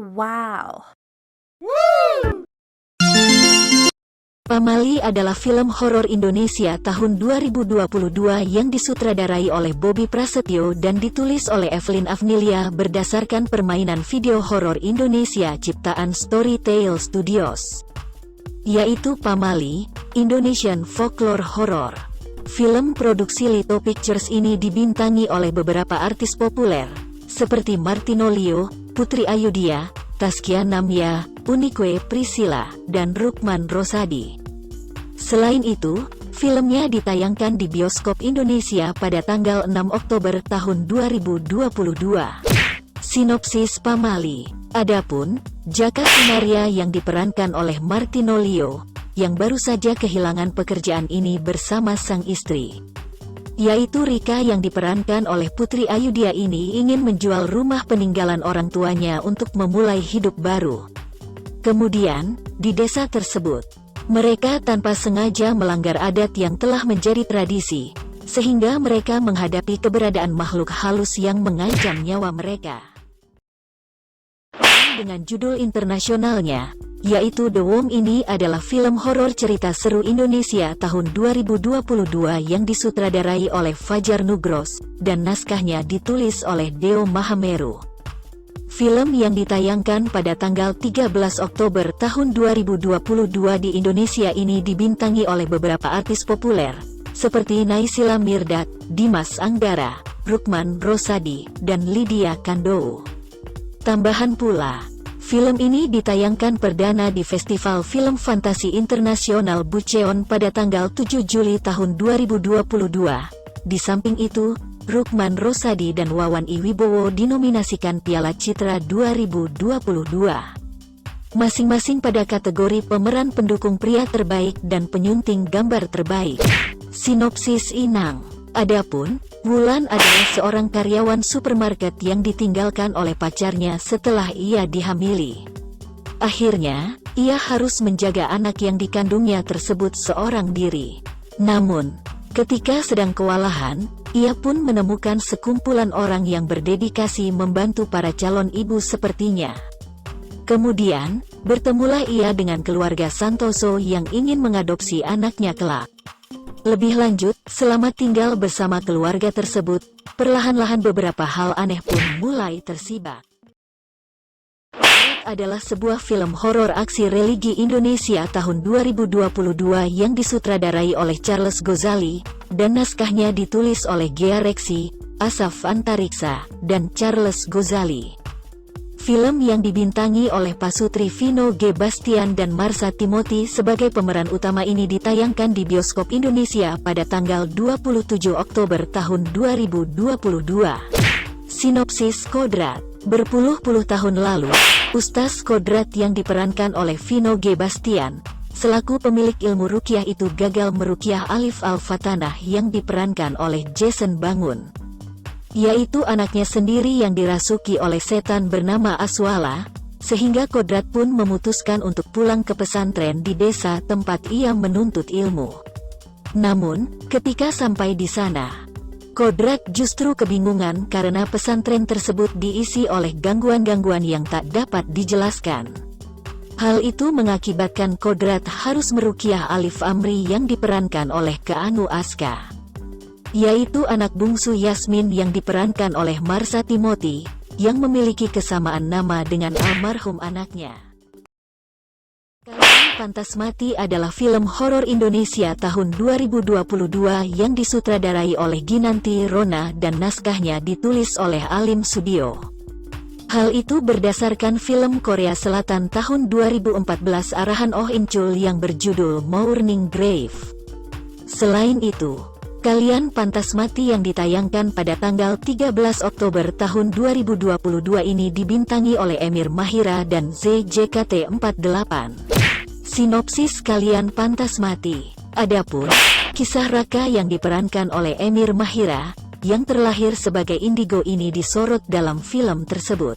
Wow. Pamali adalah film horor Indonesia tahun 2022 yang disutradarai oleh Bobby Prasetyo dan ditulis oleh Evelyn Afnilia berdasarkan permainan video horor Indonesia ciptaan Storytale Studios, yaitu Pamali, Indonesian Folklore Horror. Film produksi Lito Pictures ini dibintangi oleh beberapa artis populer, seperti Martino Leo, Putri Ayudhya, Taskia Namya, Unique Priscilla, dan Rukman Rosadi. Selain itu, filmnya ditayangkan di bioskop Indonesia pada tanggal 6 Oktober tahun 2022. Sinopsis Pamali. Adapun, Jaka Sumaria yang diperankan oleh Martino Leo, yang baru saja kehilangan pekerjaan ini bersama sang istri, yaitu Rika yang diperankan oleh Putri Ayudhya ini ingin menjual rumah peninggalan orang tuanya untuk memulai hidup baru. Kemudian, di desa tersebut, mereka tanpa sengaja melanggar adat yang telah menjadi tradisi, sehingga mereka menghadapi keberadaan makhluk halus yang mengancam nyawa mereka. Dengan judul internasionalnya, yaitu The Worm, ini adalah film horor cerita seru Indonesia tahun 2022 yang disutradarai oleh Fajar Nugros, dan naskahnya ditulis oleh Deo Mahameru. Film yang ditayangkan pada tanggal 13 Oktober tahun 2022 di Indonesia ini dibintangi oleh beberapa artis populer, seperti Naysila Mirdad, Dimas Anggara, Rukman Rosadi, dan Lydia Kandow. Tambahan pula, film ini ditayangkan perdana di Festival Film Fantasi Internasional Bucheon pada tanggal 7 Juli tahun 2022. Di samping itu, Rukman Rosadi dan Wawan Iwibowo dinominasikan Piala Citra 2022, masing-masing pada kategori pemeran pendukung pria terbaik dan penyunting gambar terbaik. Sinopsis Inang. Adapun, Wulan adalah seorang karyawan supermarket yang ditinggalkan oleh pacarnya setelah ia dihamili. Akhirnya, ia harus menjaga anak yang dikandungnya tersebut seorang diri. Namun, ketika sedang kewalahan, ia pun menemukan sekumpulan orang yang berdedikasi membantu para calon ibu sepertinya. Kemudian, bertemulah ia dengan keluarga Santoso yang ingin mengadopsi anaknya kelak. Lebih lanjut, selama tinggal bersama keluarga tersebut, perlahan-lahan beberapa hal aneh pun mulai tersibak. Adalah sebuah film horor aksi religi Indonesia tahun 2022 yang disutradarai oleh Charles Gozali, dan naskahnya ditulis oleh Gea Reksi, Asaf Antariksa, dan Charles Gozali. Film yang dibintangi oleh Pasutri Vino G. Bastian dan Marsha Timothy sebagai pemeran utama ini ditayangkan di bioskop Indonesia pada tanggal 27 Oktober tahun 2022. Sinopsis Kodrat. Berpuluh-puluh tahun lalu, Ustaz Kodrat yang diperankan oleh Vino G. Bastian, selaku pemilik ilmu ruqyah itu gagal meruqyah Alif Al-Fatanah yang diperankan oleh Jason Bangun, yaitu anaknya sendiri yang dirasuki oleh setan bernama Aswala, sehingga Kodrat pun memutuskan untuk pulang ke pesantren di desa tempat ia menuntut ilmu. Namun, ketika sampai di sana, Kodrat justru kebingungan karena pesantren tersebut diisi oleh gangguan-gangguan yang tak dapat dijelaskan. Hal itu mengakibatkan Kodrat harus meruqyah Alif Amri yang diperankan oleh Keanu Aska, yaitu anak bungsu Yasmin yang diperankan oleh Marsha Timothy, yang memiliki kesamaan nama dengan almarhum anaknya. Kalian Pantas Mati adalah film horor Indonesia tahun 2022 yang disutradarai oleh Ginanti Rona dan naskahnya ditulis oleh Alim Sudio. Hal itu berdasarkan film Korea Selatan tahun 2014 arahan Oh In-chul yang berjudul Morning Grave. Selain itu, Kalian Pantas Mati yang ditayangkan pada tanggal 13 Oktober tahun 2022 ini dibintangi oleh Emir Mahira dan ZJKT48. Sinopsis Kalian Pantas Mati. Adapun, kisah Raka yang diperankan oleh Emir Mahira, yang terlahir sebagai indigo ini disorot dalam film tersebut.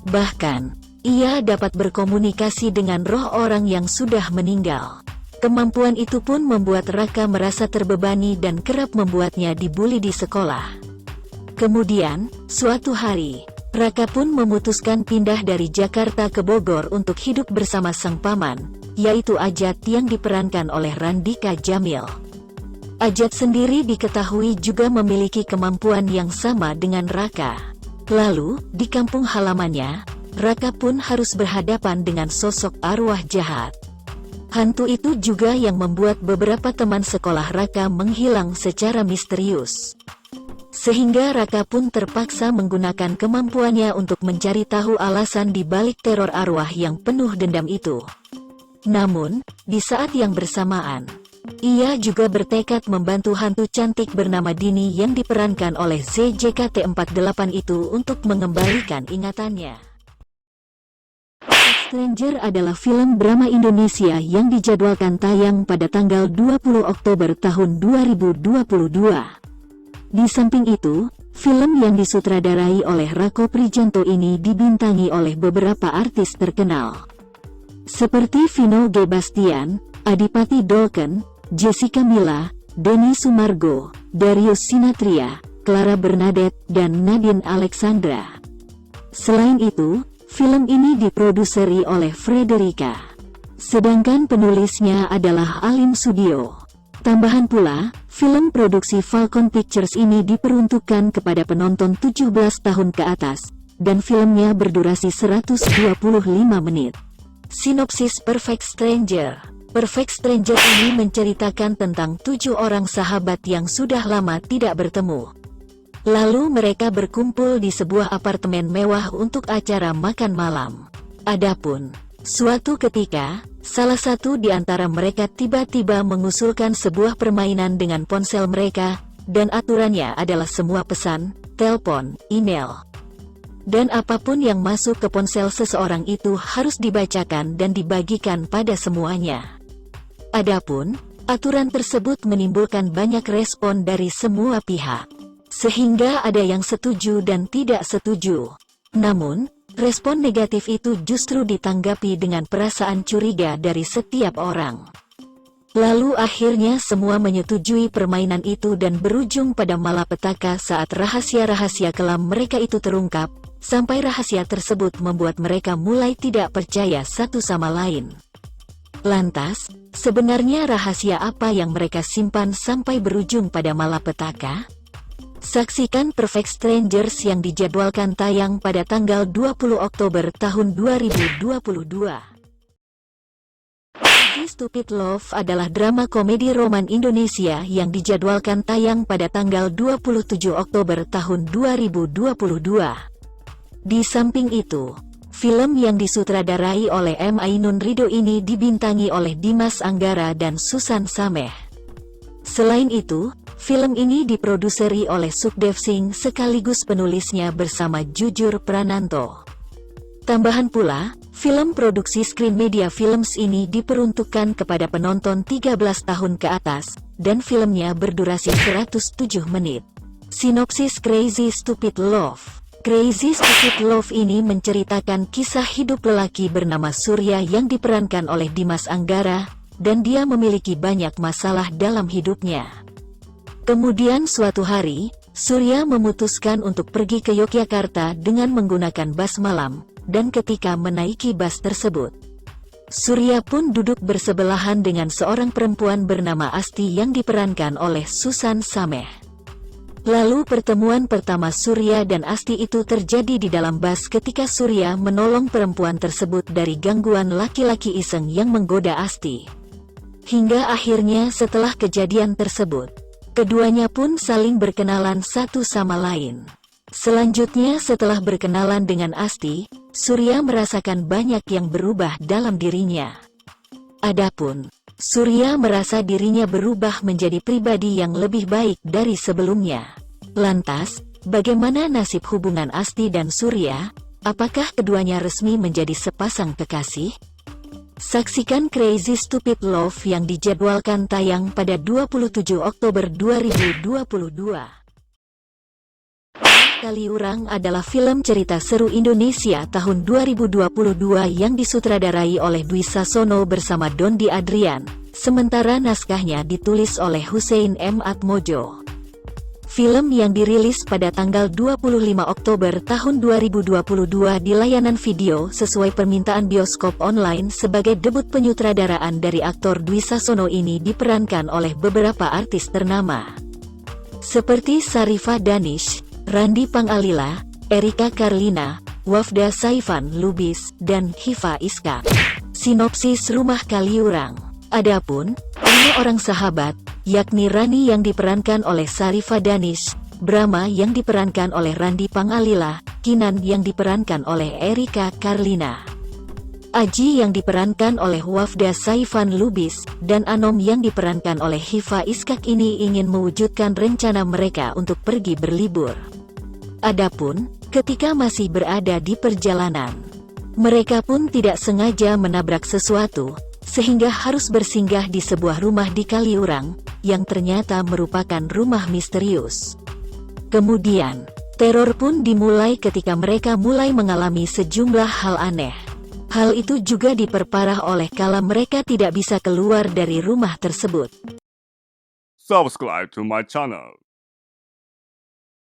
Bahkan, ia dapat berkomunikasi dengan roh orang yang sudah meninggal. Kemampuan itu pun membuat Raka merasa terbebani dan kerap membuatnya dibully di sekolah. Kemudian, suatu hari, Raka pun memutuskan pindah dari Jakarta ke Bogor untuk hidup bersama sang paman, yaitu Ajat yang diperankan oleh Randika Djamil. Ajat sendiri diketahui juga memiliki kemampuan yang sama dengan Raka. Lalu, di kampung halamannya, Raka pun harus berhadapan dengan sosok arwah jahat. Hantu itu juga yang membuat beberapa teman sekolah Raka menghilang secara misterius. Sehingga Raka pun terpaksa menggunakan kemampuannya untuk mencari tahu alasan di balik teror arwah yang penuh dendam itu. Namun, di saat yang bersamaan, ia juga bertekad membantu hantu cantik bernama Dini yang diperankan oleh ZJKT48 itu untuk mengembalikan ingatannya. Stranger adalah film drama Indonesia yang dijadwalkan tayang pada tanggal 20 Oktober tahun 2022. Di samping itu, film yang disutradarai oleh Rako Prijanto ini dibintangi oleh beberapa artis terkenal, seperti Vino G. Bastian, Adipati Dolken, Jessica Milla, Denny Sumargo, Darius Sinathrya, Clara Bernadette, dan Nadine Alexandra. Selain itu, film ini diproduseri oleh Frederica, sedangkan penulisnya adalah Alim Sudio. Tambahan pula, film produksi Falcon Pictures ini diperuntukkan kepada penonton 17 tahun ke atas, dan filmnya berdurasi 125 menit. Sinopsis Perfect Stranger. Perfect Stranger ini menceritakan tentang 7 orang sahabat yang sudah lama tidak bertemu. Lalu mereka berkumpul di sebuah apartemen mewah untuk acara makan malam. Adapun, suatu ketika, salah satu di antara mereka tiba-tiba mengusulkan sebuah permainan dengan ponsel mereka, dan aturannya adalah semua pesan, telepon, email, dan apapun yang masuk ke ponsel seseorang itu harus dibacakan dan dibagikan pada semuanya. Adapun, aturan tersebut menimbulkan banyak respon dari semua pihak, sehingga ada yang setuju dan tidak setuju. Namun, respon negatif itu justru ditanggapi dengan perasaan curiga dari setiap orang. Lalu akhirnya semua menyetujui permainan itu dan berujung pada malapetaka saat rahasia-rahasia kelam mereka itu terungkap, sampai rahasia tersebut membuat mereka mulai tidak percaya satu sama lain. Lantas, sebenarnya rahasia apa yang mereka simpan sampai berujung pada malapetaka? Saksikan Perfect Strangers yang dijadwalkan tayang pada tanggal 20 Oktober tahun 2022. Crazy Stupid Love adalah drama komedi roman Indonesia yang dijadwalkan tayang pada tanggal 27 Oktober tahun 2022. Di samping itu, film yang disutradarai oleh M. Ainun Ridho ini dibintangi oleh Dimas Anggara dan Susan Sameh. Selain itu, film ini diproduseri oleh Sukdev Singh sekaligus penulisnya bersama Jujur Prananto. Tambahan pula, film produksi Screen Media Films ini diperuntukkan kepada penonton 13 tahun ke atas, dan filmnya berdurasi 107 menit. Sinopsis Crazy Stupid Love. Crazy Stupid Love ini menceritakan kisah hidup lelaki bernama Surya yang diperankan oleh Dimas Anggara, dan dia memiliki banyak masalah dalam hidupnya. Kemudian suatu hari, Surya memutuskan untuk pergi ke Yogyakarta dengan menggunakan bus malam, dan ketika menaiki bus tersebut, Surya pun duduk bersebelahan dengan seorang perempuan bernama Asti yang diperankan oleh Susan Sameh. Lalu pertemuan pertama Surya dan Asti itu terjadi di dalam bus ketika Surya menolong perempuan tersebut dari gangguan laki-laki iseng yang menggoda Asti. Hingga akhirnya setelah kejadian tersebut, keduanya pun saling berkenalan satu sama lain. Selanjutnya setelah berkenalan dengan Asti, Surya merasakan banyak yang berubah dalam dirinya. Adapun, Surya merasa dirinya berubah menjadi pribadi yang lebih baik dari sebelumnya. Lantas, bagaimana nasib hubungan Asti dan Surya? Apakah keduanya resmi menjadi sepasang kekasih? Saksikan Crazy Stupid Love yang dijadwalkan tayang pada 27 Oktober 2022. Kaliurang adalah film cerita seru Indonesia tahun 2022 yang disutradarai oleh Dwi Sasono bersama Dondi Adrian, sementara naskahnya ditulis oleh Hussein M. Atmojo. Film yang dirilis pada tanggal 25 Oktober tahun 2022 di layanan video sesuai permintaan bioskop online sebagai debut penyutradaraan dari aktor Dwi Sasono ini diperankan oleh beberapa artis ternama. Seperti Sharifah Danish, Randy Pangalila, Erika Carlina, Wafda Saifan Lubis, dan Hifa Iskak. Sinopsis Rumah Kaliurang. Adapun, 5 orang sahabat, yakni Rani yang diperankan oleh Sharifah Danish, Brahma yang diperankan oleh Randy Pangalila, Kinan yang diperankan oleh Erika Carlina, Aji yang diperankan oleh Wafda Saifan Lubis, dan Anom yang diperankan oleh Hifa Iskak ini ingin mewujudkan rencana mereka untuk pergi berlibur. Adapun, ketika masih berada di perjalanan, mereka pun tidak sengaja menabrak sesuatu, sehingga harus bersinggah di sebuah rumah di Kaliurang, yang ternyata merupakan rumah misterius. Kemudian, teror pun dimulai ketika mereka mulai mengalami sejumlah hal aneh. Hal itu juga diperparah oleh kala mereka tidak bisa keluar dari rumah tersebut. Subscribe to my channel.